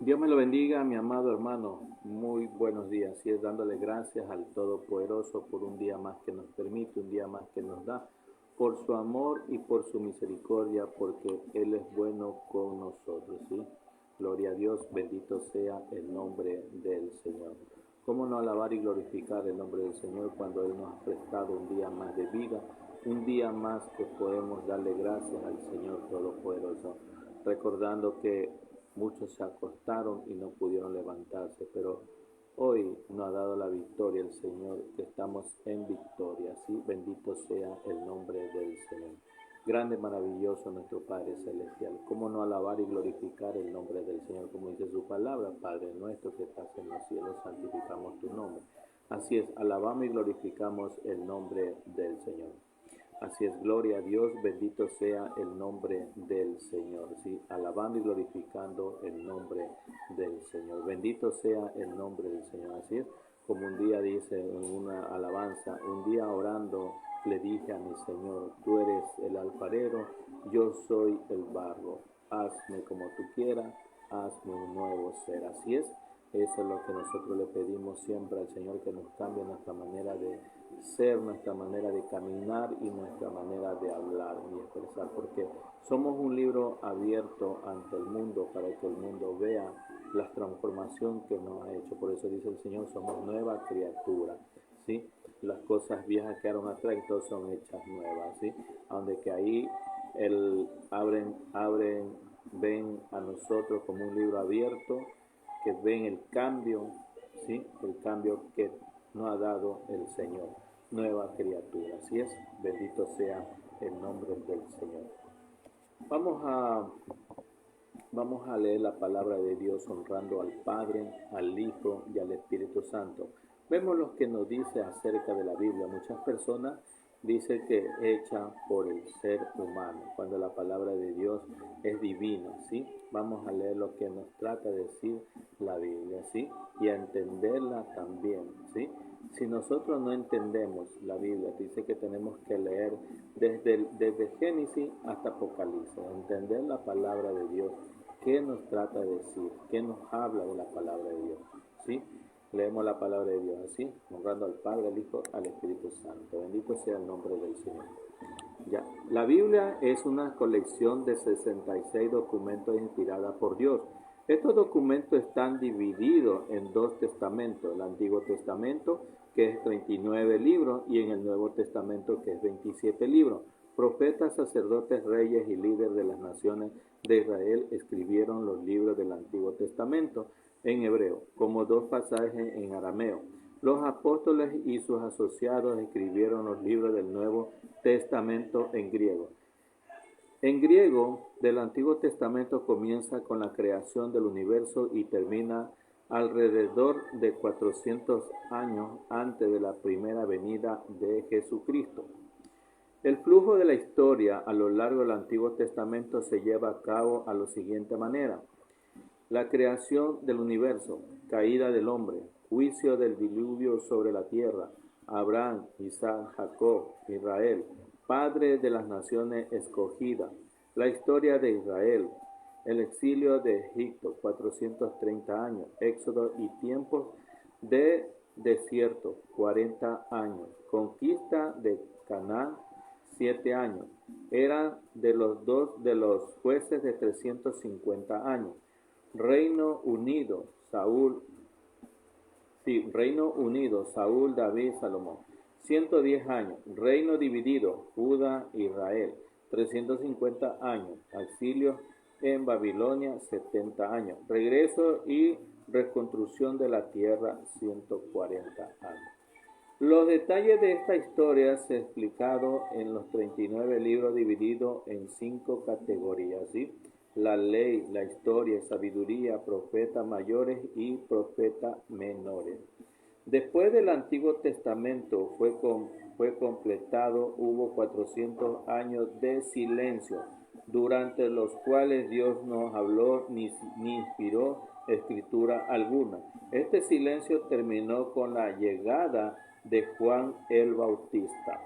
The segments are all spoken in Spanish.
Dios me lo bendiga, mi amado hermano. Muy buenos días. Y es dándole gracias al Todopoderoso por un día más que nos permite, un día más que nos da, por su amor y por su misericordia, porque Él es bueno con nosotros. ¿Sí? Gloria a Dios, bendito sea el nombre del Señor. ¿Cómo no alabar y glorificar el nombre del Señor cuando Él nos ha prestado un día más de vida, un día más que podemos darle gracias al Señor Todopoderoso? Recordando que muchos se acostaron y no pudieron levantarse, pero hoy nos ha dado la victoria el Señor, que estamos en victoria. ¿Sí? Bendito sea el nombre del Señor. Grande, maravilloso nuestro Padre Celestial. ¿Cómo no alabar y glorificar el nombre del Señor? Como dice su palabra, Padre nuestro que estás en los cielos, santificamos tu nombre. Así es, alabamos y glorificamos el nombre del Señor. Así es, gloria a Dios, bendito sea el nombre del Señor. Sí, alabando y glorificando el nombre del Señor. Bendito sea el nombre del Señor. Así es, como un día dice en una alabanza, un día orando le dije a mi Señor, tú eres el alfarero, yo soy el barro. Hazme como tú quieras, hazme un nuevo ser. Así es. Eso es lo que nosotros le pedimos siempre al Señor, que nos cambie nuestra manera de ser, nuestra manera de caminar y nuestra manera de hablar y expresar, porque somos un libro abierto ante el mundo para que el mundo vea la transformación que nos ha hecho. Por eso dice el Señor, somos nueva criatura, ¿sí? Las cosas viejas quedaron atrás y todas son hechas nuevas, ¿sí? Donde que ahí ven a nosotros como un libro abierto, que ven el cambio, ¿sí? El cambio que nos ha dado el Señor. Nueva criatura, así es, bendito sea el nombre del Señor. Vamos a, vamos a leer la palabra de Dios honrando al Padre, al Hijo y al Espíritu Santo. Vemos lo que nos dice acerca de la Biblia. Muchas personas dicen que es hecha por el ser humano, cuando la palabra de Dios es divina, ¿sí? Vamos a leer lo que nos trata de decir la Biblia, ¿sí? Y a entenderla también, ¿sí? Si nosotros no entendemos la Biblia, dice que tenemos que leer desde Génesis hasta Apocalipsis, entender la palabra de Dios, qué nos trata de decir, qué nos habla de la palabra de Dios, ¿sí? Leemos la palabra de Dios así, honrando al Padre, al Hijo, al Espíritu Santo. Bendito sea el nombre del Señor. Ya. La Biblia es una colección de 66 documentos inspirados por Dios. Estos documentos están divididos en dos testamentos, el Antiguo Testamento, que es 39 libros, y en el Nuevo Testamento, que es 27 libros. Profetas, sacerdotes, reyes y líderes de las naciones de Israel escribieron los libros del Antiguo Testamento en hebreo, como dos pasajes en arameo. Los apóstoles y sus asociados escribieron los libros del Nuevo Testamento en griego. En griego, del Antiguo Testamento comienza con la creación del universo y termina alrededor de 400 años antes de la primera venida de Jesucristo. El flujo de la historia a lo largo del Antiguo Testamento se lleva a cabo a la siguiente manera. La creación del universo, caída del hombre, juicio del diluvio sobre la tierra, Abraham, Isaac, Jacob, Israel, padre de las naciones escogidas, la historia de Israel, el exilio de Egipto, 430 años, éxodo y tiempos de desierto, 40 años, conquista de Canaán, 7 años, era de los dos de los jueces de 350 años. Reino Unido, Saúl, David, Salomón. 110 años. Reino dividido, Judá, Israel. 350 años. Exilio en Babilonia, 70 años. Regreso y reconstrucción de la tierra, 140 años. Los detalles de esta historia se han explicado en los 39 libros divididos en 5 categorías, ¿sí? La ley, la historia, sabiduría, profetas mayores y profetas menores. Después del Antiguo Testamento fue completado, hubo 400 años de silencio, durante los cuales Dios no habló ni inspiró escritura alguna. Este silencio terminó con la llegada de Juan el Bautista.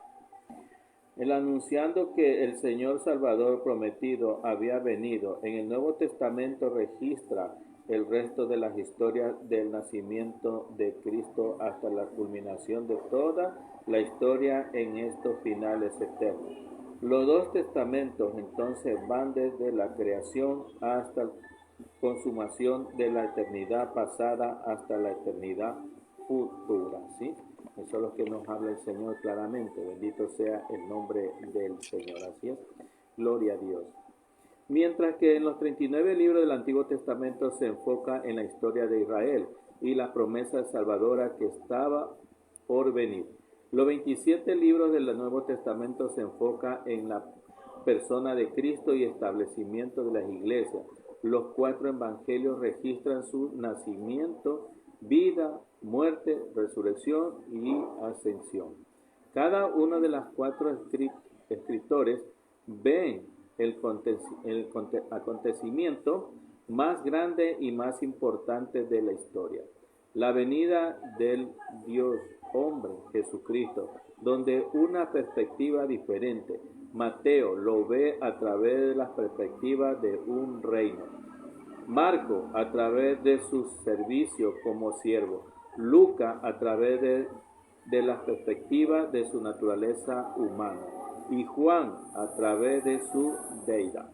El anunciando que el Señor Salvador prometido había venido. En el Nuevo Testamento registra el resto de las historias del nacimiento de Cristo hasta la culminación de toda la historia en estos finales eternos. Los dos testamentos entonces van desde la creación hasta la consumación de la eternidad pasada hasta la eternidad futura, ¿sí? Eso es lo que nos habla el Señor claramente. Bendito sea el nombre del Señor. Así es. Gloria a Dios. Mientras que en los 39 libros del Antiguo Testamento se enfoca en la historia de Israel y la promesa salvadora que estaba por venir. Los 27 libros del Nuevo Testamento se enfoca en la persona de Cristo y establecimiento de las iglesias. Los 4 evangelios registran su nacimiento, vida, muerte, resurrección y ascensión. Cada uno de los 4 escritores ven el acontecimiento más grande y más importante de la historia, la venida del Dios hombre, Jesucristo, donde una perspectiva diferente. Mateo lo ve a través de la perspectiva de un reino. Marco a través de su servicio como siervo. Lucas a través de la perspectiva de su naturaleza humana. Y Juan a través de su deidad.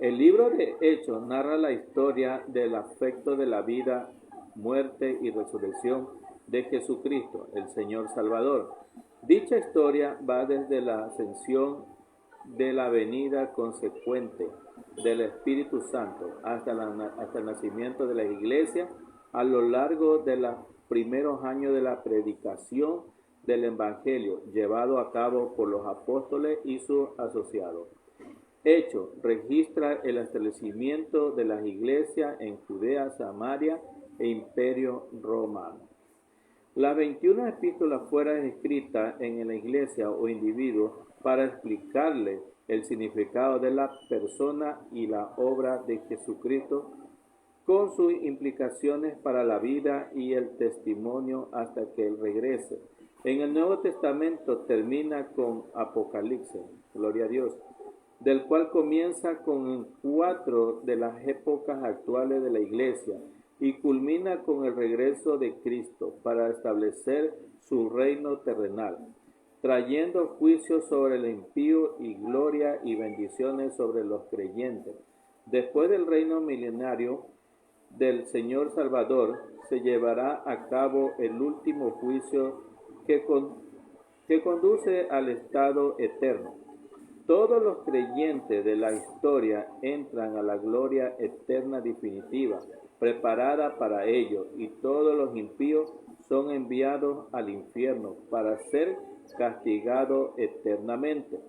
El libro de Hechos narra la historia del afecto de la vida, muerte y resurrección de Jesucristo, el Señor Salvador. Dicha historia va desde la ascensión de la venida consecuente del Espíritu Santo hasta el nacimiento de la iglesia a lo largo de los primeros años de la predicación del Evangelio llevado a cabo por los apóstoles y sus asociados. Hechos registra el establecimiento de las iglesias en Judea, Samaria e Imperio Romano. Las 21 epístolas fueron escritas en la iglesia o individuo para explicarle el significado de la persona y la obra de Jesucristo con sus implicaciones para la vida y el testimonio hasta que Él regrese. En el Nuevo Testamento termina con Apocalipsis, gloria a Dios, del cual comienza con 4 de las épocas actuales de la iglesia y culmina con el regreso de Cristo para establecer su reino terrenal, trayendo juicio sobre el impío y gloria y bendiciones sobre los creyentes. Después del reino milenario del Señor Salvador, se llevará a cabo el último juicio que conduce al estado eterno. Todos los creyentes de la historia entran a la gloria eterna definitiva, preparada para ellos, y todos los impíos son enviados al infierno para ser castigados eternamente.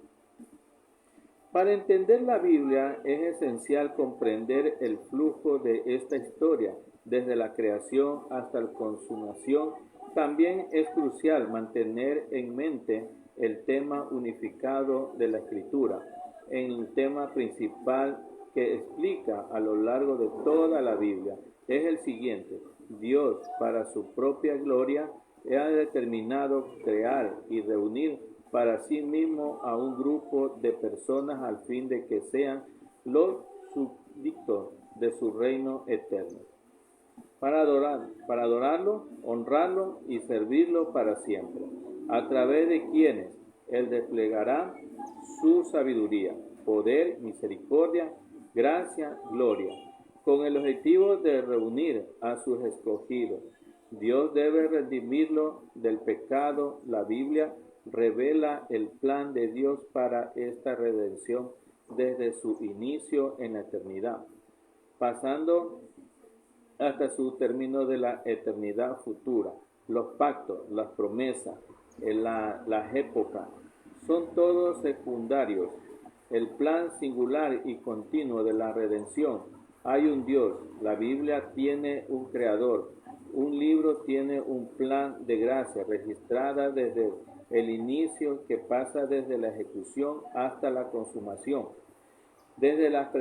Para entender la Biblia es esencial comprender el flujo de esta historia, desde la creación hasta la consumación. También es crucial mantener en mente el tema unificado de la Escritura, el tema principal que explica a lo largo de toda la Biblia. Es el siguiente: Dios, para su propia gloria, ha determinado crear y reunir para sí mismo a un grupo de personas al fin de que sean los súbditos de su reino eterno, para adorarlo, honrarlo y servirlo para siempre, a través de quienes Él desplegará su sabiduría, poder, misericordia, gracia, gloria, con el objetivo de reunir a sus escogidos. Dios debe redimirlo del pecado. La Biblia revela el plan de Dios para esta redención desde su inicio en la eternidad, pasando hasta su término de la eternidad futura. Los pactos, las promesas, las épocas, son todos secundarios. El plan singular y continuo de la redención. Hay un Dios, la Biblia tiene un creador, un libro tiene un plan de gracia registrada desde el inicio, que pasa desde la ejecución hasta la consumación, desde la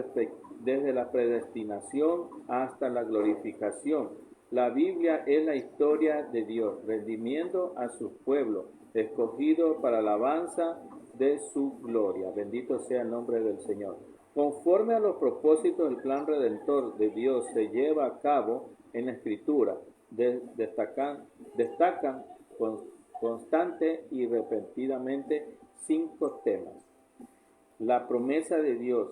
predestinación hasta la glorificación. La Biblia es la historia de Dios, redimiendo a su pueblo, escogido para la alabanza de su gloria. Bendito sea el nombre del Señor. Conforme a los propósitos del plan redentor de Dios se lleva a cabo en la Escritura, destacan constante y repentinamente 5 temas. La promesa de Dios,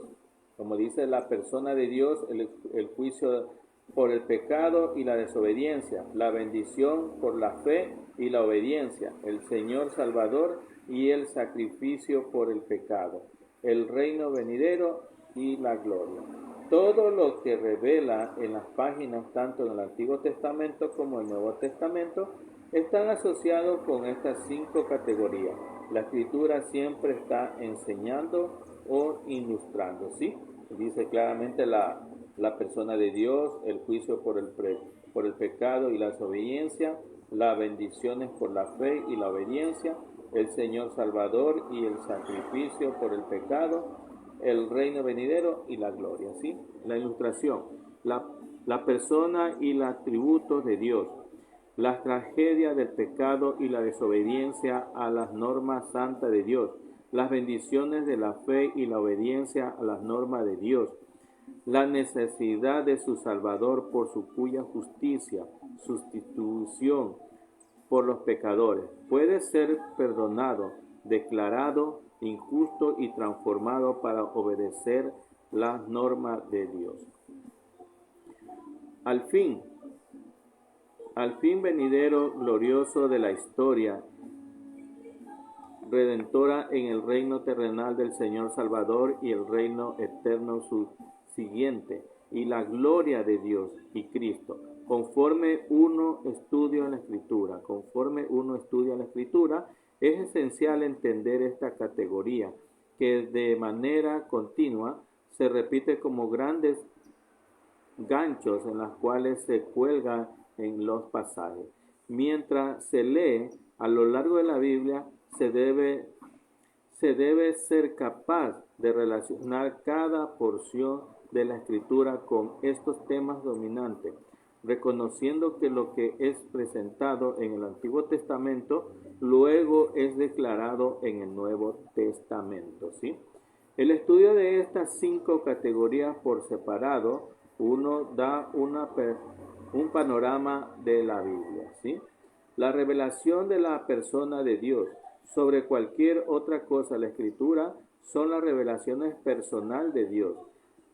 como dice la persona de Dios, el juicio por el pecado y la desobediencia, la bendición por la fe y la obediencia, el Señor Salvador y el sacrificio por el pecado, el reino venidero y la gloria. Todo lo que revela en las páginas, tanto en el Antiguo Testamento como en el Nuevo Testamento, están asociados con estas 5 categorías. La Escritura siempre está enseñando o ilustrando, ¿sí? Dice claramente la persona de Dios, el juicio por el pecado y la desobediencia, las bendiciones por la fe y la obediencia, el Señor Salvador y el sacrificio por el pecado, el reino venidero y la gloria, ¿sí? La ilustración, la persona y los atributos de Dios, las tragedias del pecado y la desobediencia a las normas santas de Dios, las bendiciones de la fe y la obediencia a las normas de Dios, la necesidad de su Salvador por su cuya justicia, sustitución por los pecadores, puede ser perdonado, declarado injusto y transformado para obedecer las normas de Dios. Al fin venidero glorioso de la historia redentora en el reino terrenal del Señor Salvador y el reino eterno subsiguiente, y la gloria de Dios y Cristo, conforme uno estudia la Escritura, es esencial entender esta categoría que de manera continua se repite como grandes ganchos en las cuales se cuelgan en los pasajes. Mientras se lee a lo largo de la Biblia, se debe ser capaz de relacionar cada porción de la Escritura con estos temas dominantes, reconociendo que lo que es presentado en el Antiguo Testamento luego es declarado en el Nuevo Testamento, ¿sí? El estudio de estas 5 categorías por separado, uno da un panorama de la Biblia, ¿sí? La revelación de la persona de Dios sobre cualquier otra cosa, la Escritura, son las revelaciones personal de Dios.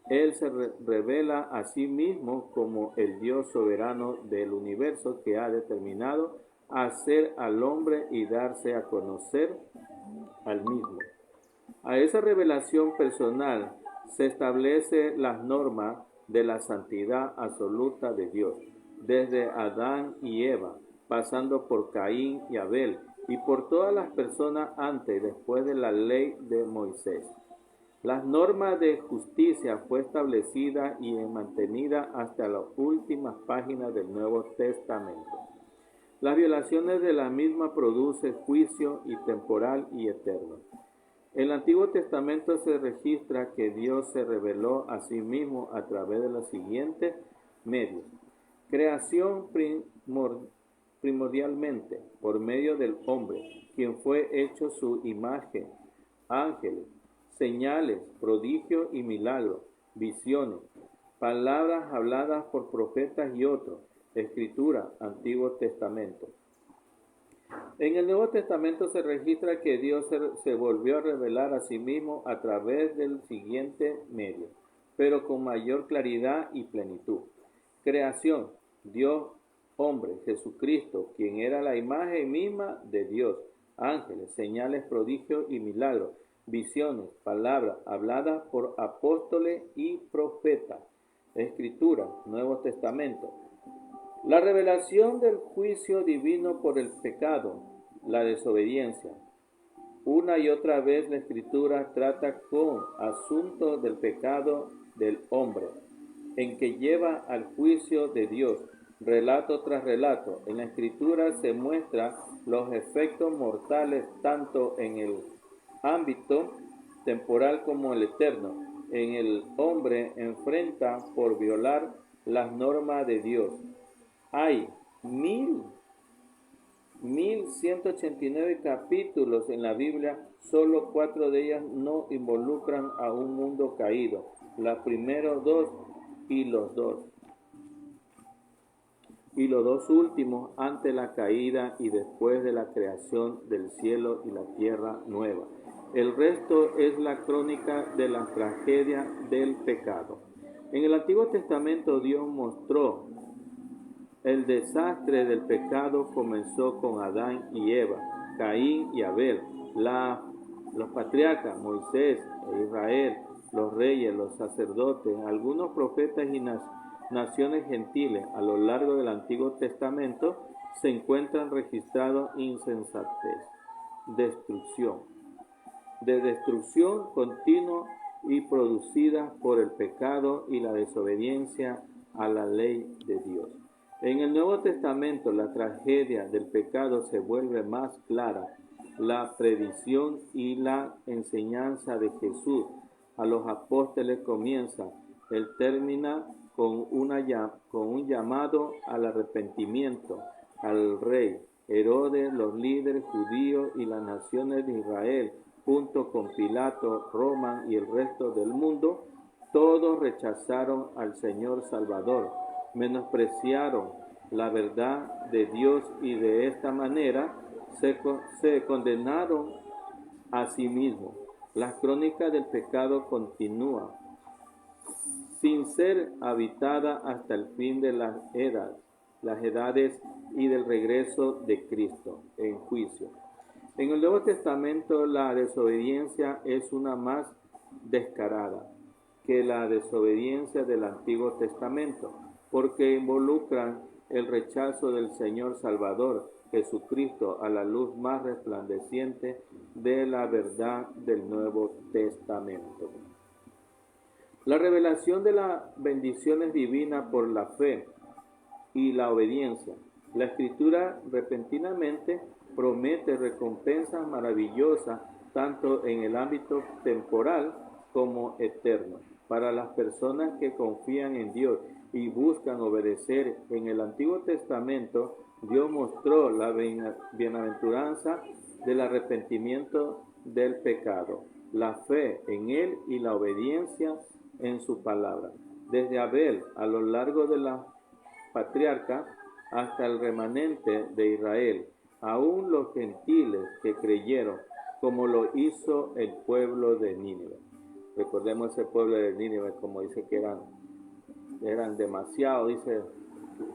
Él se revela a sí mismo como el Dios soberano del universo que ha determinado hacer al hombre y darse a conocer al mismo. A esa revelación personal se establece las normas de la santidad absoluta de Dios, desde Adán y Eva, pasando por Caín y Abel, y por todas las personas antes y después de la ley de Moisés. Las normas de justicia fue establecida y mantenida hasta las últimas páginas del Nuevo Testamento. Las violaciones de la misma producen juicio y temporal y eterno. En el Antiguo Testamento se registra que Dios se reveló a sí mismo a través de los siguientes medios. Creación primordialmente por medio del hombre, quien fue hecho su imagen, ángeles, señales, prodigios y milagros, visiones, palabras habladas por profetas y otros, Escritura, Antiguo Testamento. En el Nuevo Testamento se registra que Dios se volvió a revelar a sí mismo a través del siguiente medio, pero con mayor claridad y plenitud. Creación, Dios, hombre, Jesucristo, quien era la imagen misma de Dios, ángeles, señales, prodigios y milagros, visiones, palabras habladas por apóstoles y profetas, Escritura, Nuevo Testamento. La revelación del juicio divino por el pecado, la desobediencia. Una y otra vez la Escritura trata con asuntos del pecado del hombre, en que lleva al juicio de Dios, relato tras relato. En la Escritura se muestran los efectos mortales tanto en el ámbito temporal como el eterno. En el hombre enfrenta por violar las normas de Dios. Hay 1000 1189 capítulos en la Biblia, solo 4 de ellas no involucran a un mundo caído. Los primeros 2 y los dos últimos antes de la caída y después de la creación del cielo y la tierra nueva. El resto es la crónica de la tragedia del pecado. En el Antiguo Testamento Dios mostró el desastre del pecado. Comenzó con Adán y Eva, Caín y Abel, los patriarcas, Moisés e Israel, los reyes, los sacerdotes, algunos profetas y naciones gentiles. A lo largo del Antiguo Testamento se encuentran registrados insensatez, destrucción continua y producida por el pecado y la desobediencia a la ley de Dios. En el Nuevo Testamento la tragedia del pecado se vuelve más clara. La predicción y la enseñanza de Jesús a los apóstoles comienza. Él termina con un llamado al arrepentimiento al rey Herodes, los líderes judíos y las naciones de Israel, junto con Pilato, Roma y el resto del mundo. Todos rechazaron al Señor Salvador, menospreciaron la verdad de Dios y de esta manera se condenaron a sí mismos. La crónica del pecado continúa sin ser habitada hasta el fin de las edades y del regreso de Cristo en juicio. En el Nuevo Testamento la desobediencia es una más descarada que la desobediencia del Antiguo Testamento, porque involucran el rechazo del Señor Salvador Jesucristo a la luz más resplandeciente de la verdad del Nuevo Testamento. La revelación de las bendiciones divinas por la fe y la obediencia. La Escritura repentinamente promete recompensas maravillosas tanto en el ámbito temporal como eterno para las personas que confían en Dios y buscan obedecer. En el Antiguo Testamento Dios mostró la bienaventuranza del arrepentimiento del pecado, la fe en Él y la obediencia en su palabra. Desde Abel a lo largo de la patriarca hasta el remanente de Israel, aún los gentiles que creyeron, como lo hizo el pueblo de Nínive. Recordemos ese pueblo de Nínive, como dice que eran demasiado, dice,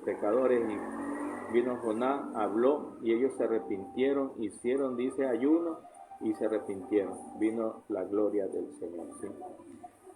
pecadores, y vino Jonás, habló y ellos se arrepintieron, hicieron, dice, ayuno y se arrepintieron. Vino la gloria del Señor, ¿sí?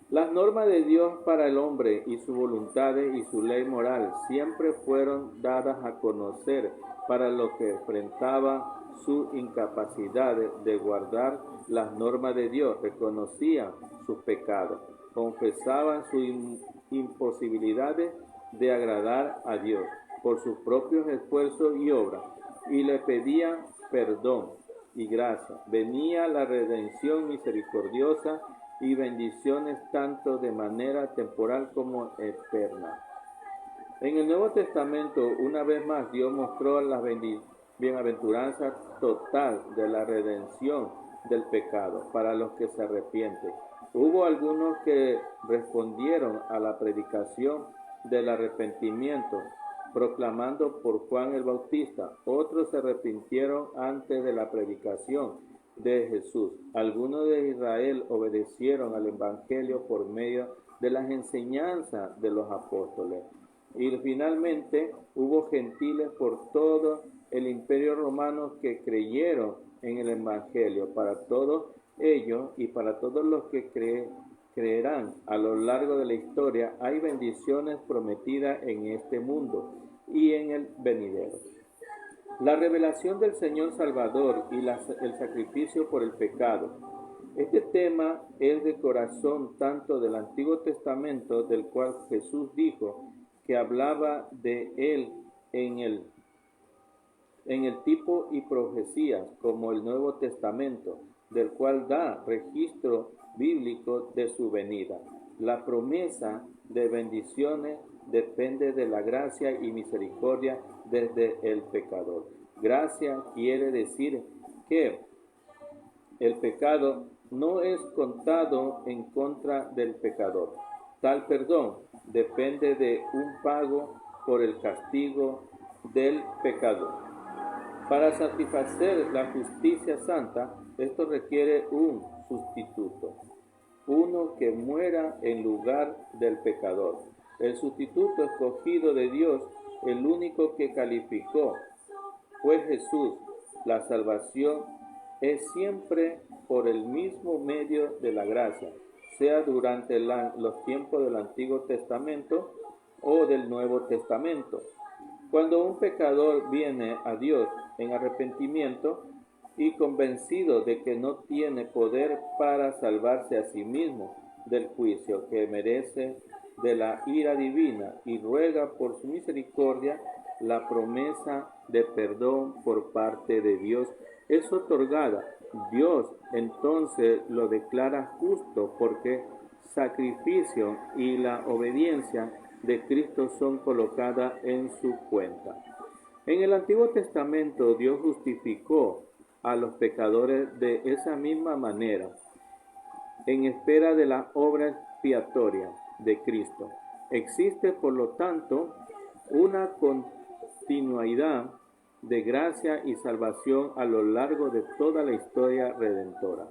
Las normas de Dios para el hombre y sus voluntades y su ley moral siempre fueron dadas a conocer para los que enfrentaban su incapacidad de guardar las normas de Dios, reconocían sus pecados, confesaban sus imposibilidades de agradar a Dios por sus propios esfuerzos y obras, y le pedían perdón y gracia. Venía la redención misericordiosa y bendiciones tanto de manera temporal como eterna. En el Nuevo Testamento, una vez más, Dios mostró la bienaventuranza total de la redención del pecado para los que se arrepienten. Hubo algunos que respondieron a la predicación del arrepentimiento proclamando por Juan el Bautista. Otros se arrepintieron antes de la predicación de Jesús. Algunos de Israel obedecieron al Evangelio por medio de las enseñanzas de los apóstoles. Y finalmente hubo gentiles por todo el imperio romano que creyeron en el Evangelio. Para todos ellos y para todos los que creerán a lo largo de la historia, hay bendiciones prometidas en este mundo y en el venidero. La revelación del Señor Salvador y el sacrificio por el pecado. Este tema es de corazón tanto del Antiguo Testamento, del cual Jesús dijo que hablaba de él en el tipo y profecías, como el Nuevo Testamento, del cual da registro bíblico de su venida. La promesa de bendiciones depende de la gracia y misericordia desde el pecador. Gracia quiere decir que el pecado no es contado en contra del pecador. Tal perdón depende de un pago por el castigo del pecador. Para satisfacer la justicia santa, esto requiere un sustituto, uno que muera en lugar del pecador. El sustituto escogido de Dios, el único que calificó, fue Jesús. La salvación es siempre por el mismo medio de la gracia, sea durante los tiempos del Antiguo Testamento o del Nuevo Testamento. Cuando un pecador viene a Dios en arrepentimiento y convencido de que no tiene poder para salvarse a sí mismo del juicio que merece de la ira divina y ruega por su misericordia, la promesa de perdón por parte de Dios es otorgada. Dios entonces lo declara justo porque sacrificio y la obediencia de Cristo son colocadas en su cuenta. En el Antiguo Testamento Dios justificó a los pecadores de esa misma manera, en espera de la obra expiatoria de Cristo. Existe, por lo tanto, una continuidad de gracia y salvación a lo largo de toda la historia redentora.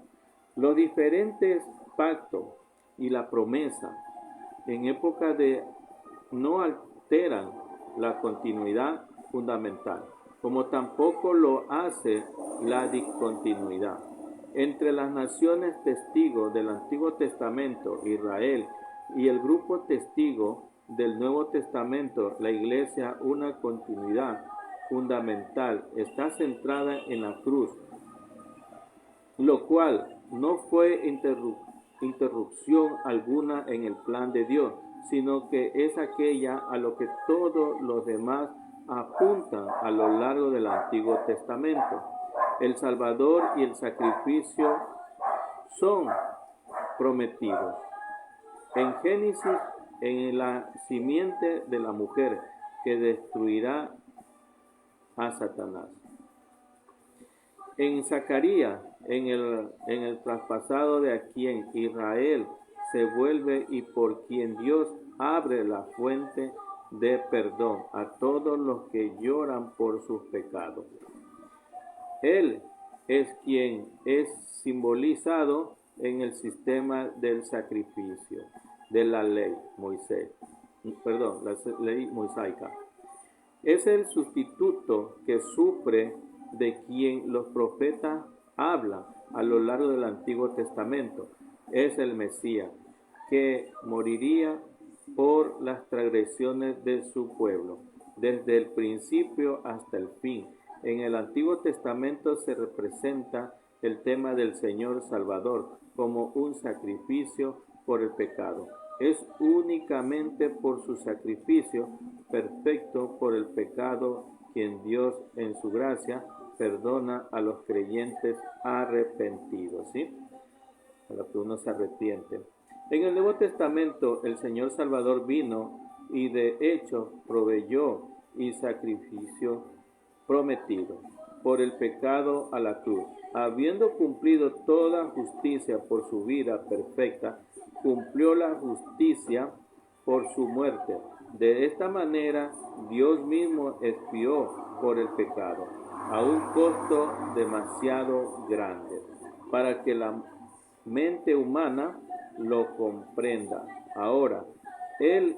Los diferentes pactos y la promesa en época de no alteran la continuidad fundamental, como tampoco lo hace la discontinuidad. Entre las naciones testigos del Antiguo Testamento, Israel, y el grupo testigo del Nuevo Testamento, la Iglesia, una continuidad fundamental está centrada en la cruz, lo cual no fue interrupción alguna en el plan de Dios, sino que es aquella a lo que todos los demás apuntan a lo largo del Antiguo Testamento. El Salvador y el sacrificio son prometidos. En Génesis, en la simiente de la mujer que destruirá a Satanás. En Zacarías, en el traspasado de a quien Israel se vuelve y por quien Dios abre la fuente de perdón a todos los que lloran por sus pecados. Él es quien es simbolizado en el sistema del sacrificio de la ley ley mosaica. Es el sustituto que sufre de quien los profetas hablan a lo largo del Antiguo Testamento. Es el Mesías que moriría por las transgresiones de su pueblo, desde el principio hasta el fin. En el Antiguo Testamento se representa el tema del Señor Salvador como un sacrificio por el pecado. Es únicamente por su sacrificio perfecto por el pecado quien Dios en su gracia perdona a los creyentes arrepentidos, ¿sí? A lo que uno se arrepiente. En el Nuevo Testamento el Señor Salvador vino y de hecho proveyó y sacrificio prometido por el pecado a la cruz. Habiendo cumplido toda justicia por su vida perfecta, cumplió la justicia por su muerte. De esta manera, Dios mismo expió por el pecado, a un costo demasiado grande, para que la mente humana lo comprenda. Ahora, Él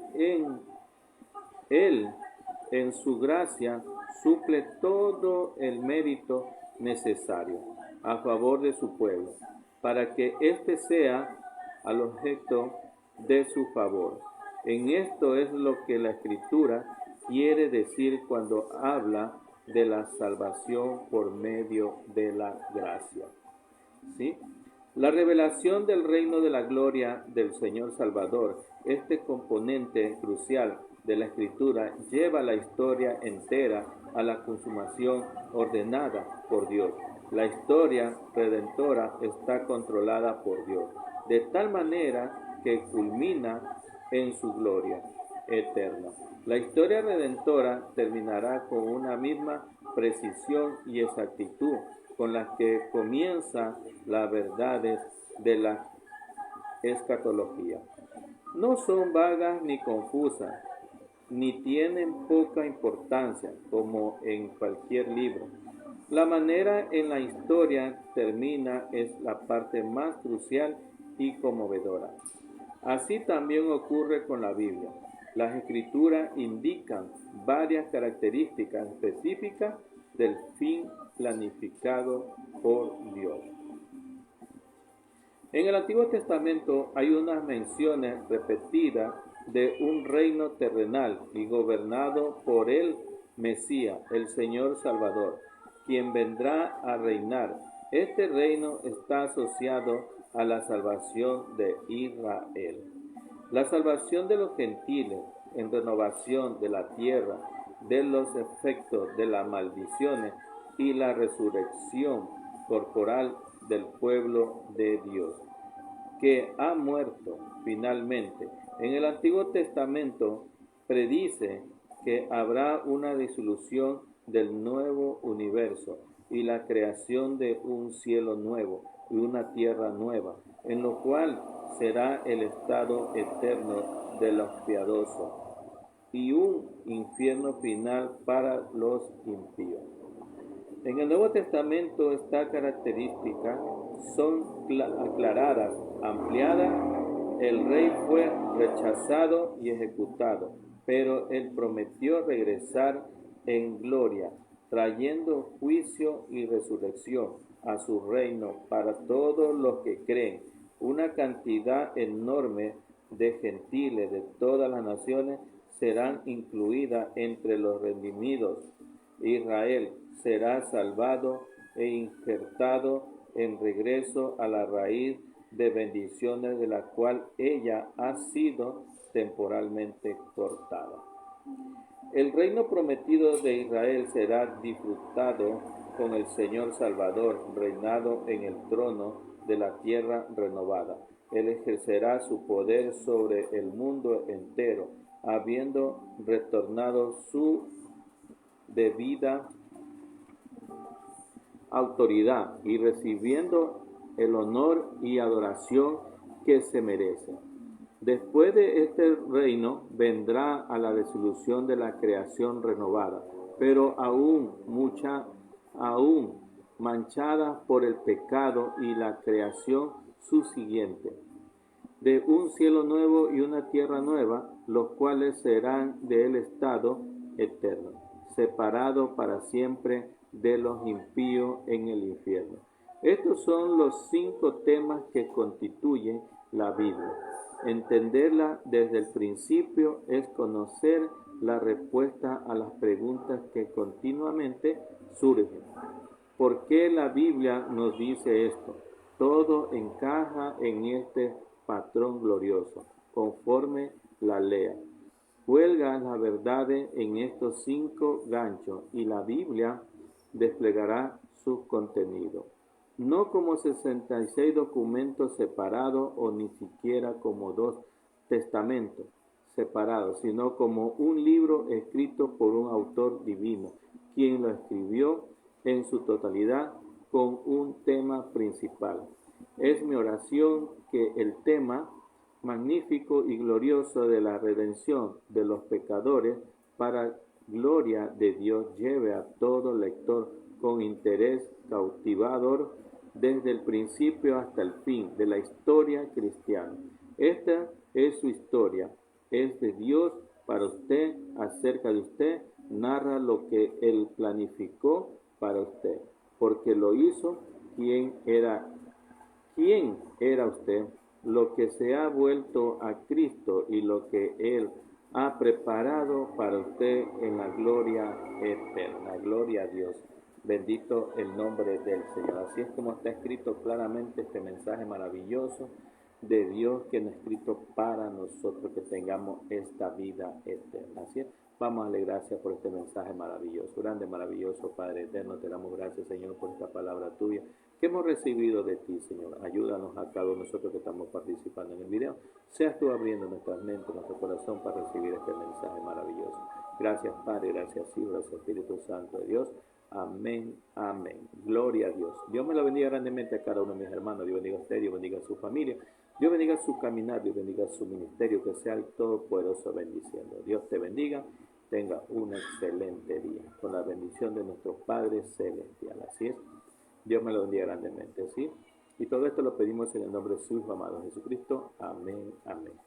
en su gracia suple todo el mérito necesario a favor de su pueblo, para que éste sea al objeto de su favor. En esto es lo que la Escritura quiere decir cuando habla de la salvación por medio de la gracia. ¿Sí? La revelación del reino de la gloria del Señor Salvador, este componente crucial de la Escritura, lleva la historia entera a la consumación ordenada por Dios. La historia redentora está controlada por Dios, de tal manera que culmina en su gloria eterna. La historia redentora terminará con una misma precisión y exactitud con las que comienza las verdades de la escatología. No son vagas ni confusas, ni tienen poca importancia, como en cualquier libro. La manera en la historia termina es la parte más crucial y conmovedora. Así también ocurre con la Biblia. Las escrituras indican varias características específicas del fin planificado por Dios. En el Antiguo Testamento hay unas menciones repetidas de un reino terrenal y gobernado por el Mesías, el Señor Salvador, quien vendrá a reinar. Este reino está asociado a la salvación de Israel. La salvación de los gentiles en renovación de la tierra, de los efectos de las maldiciones y la resurrección corporal del pueblo de Dios, que ha muerto finalmente. En el Antiguo Testamento predice que habrá una disolución del nuevo universo y la creación de un cielo nuevo y una tierra nueva, en lo cual será el estado eterno de los piadosos y un infierno final para los impíos. En el Nuevo Testamento esta característica son aclaradas, ampliadas. El rey fue rechazado y ejecutado, pero él prometió regresar en gloria, trayendo juicio y resurrección a su reino para todos los que creen. Una cantidad enorme de gentiles de todas las naciones serán incluidas entre los redimidos. Israel será salvado e injertado en regreso a la raíz de bendiciones de la cual ella ha sido temporalmente cortada. El reino prometido de Israel será disfrutado con el Señor Salvador, reinado en el trono de la tierra renovada. Él ejercerá su poder sobre el mundo entero, habiendo retornado su debida autoridad y recibiendo el honor y adoración que se merece. Después de este reino vendrá a la disolución de la creación renovada, pero aún manchada por el pecado y la creación subsiguiente, de un cielo nuevo y una tierra nueva, los cuales serán del estado eterno, separado para siempre de los impíos en el infierno. Estos son los 5 temas que constituyen la Biblia. Entenderla desde el principio es conocer la respuesta a las preguntas que continuamente surgen. ¿Por qué la Biblia nos dice esto? Todo encaja en este patrón glorioso, conforme la lea. Cuelga las verdades en estos 5 ganchos y la Biblia desplegará su contenido. No como 66 documentos separados o ni siquiera como 2 testamentos separados, sino como un libro escrito por un autor divino, quien lo escribió en su totalidad con un tema principal. Es mi oración que el tema magnífico y glorioso de la redención de los pecadores para gloria de Dios lleve a todo lector con interés cautivador desde el principio hasta el fin de la historia cristiana. Esta es su historia, es de Dios para usted, acerca de usted, narra lo que Él planificó para usted, porque lo hizo. ¿Quién era usted? Lo que se ha vuelto a Cristo y lo que Él ha preparado para usted en la gloria eterna. Gloria a Dios. Bendito el nombre del Señor. Así es como está escrito claramente este mensaje maravilloso de Dios que nos ha escrito para nosotros, que tengamos esta vida eterna. Así es. Vamos a darle gracias por este mensaje maravilloso. Grande, maravilloso Padre eterno, te damos gracias, Señor, por esta palabra tuya que hemos recibido de ti, Señor. Ayúdanos a cada uno de nosotros que estamos participando en el video. Seas tú abriendo nuestras mentes, nuestro corazón para recibir este mensaje maravilloso. Gracias, Padre, gracias, Hijo, gracias, Espíritu Santo de Dios. Amén, amén. Gloria a Dios. Dios me lo bendiga grandemente a cada uno de mis hermanos. Dios bendiga a usted, Dios bendiga a su familia. Dios bendiga su caminar, Dios bendiga su ministerio, que sea el Todopoderoso bendiciendo. Dios te bendiga, tenga un excelente día, con la bendición de nuestro Padre Celestial. Así es, Dios me lo bendiga grandemente, ¿sí? Y todo esto lo pedimos en el nombre de su Hijo amado Jesucristo. Amén, amén.